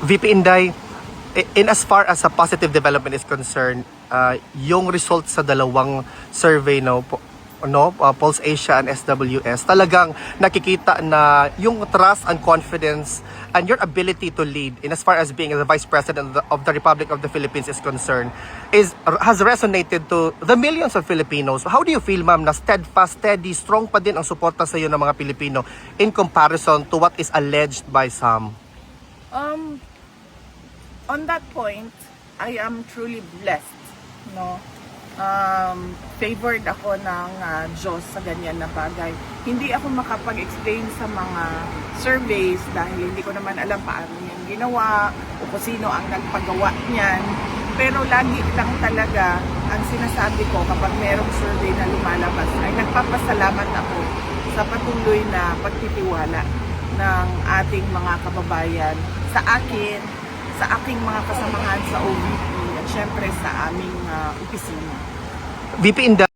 VP Inday, in as far as a positive development is concerned, yung results sa dalawang survey Pulse Asia and SWS, talagang nakikita na yung trust and confidence and your ability to lead in as far as being the Vice President of the Republic of the Philippines is concerned has resonated to the millions of Filipinos. How do you feel, ma'am, na steadfast, steady, strong pa din ang suporta sa iyo ng mga Pilipino in comparison to what is alleged by some? On that point, I am truly blessed, no? Favored ako ng Diyos sa ganyan na bagay. Hindi ako makapag-explain sa mga surveys dahil hindi ko naman alam paano yan ginawa o kung sino ang nagpagawa niyan. Pero lagi lang talaga ang sinasabi ko kapag merong survey na lumalabas ay nagpapasalamat ako sa patuloy na pagtitiwala ng ating mga kababayan sa akin, sa aking mga kasamahan sa OVP at syempre sa aming opisina. VP Inday,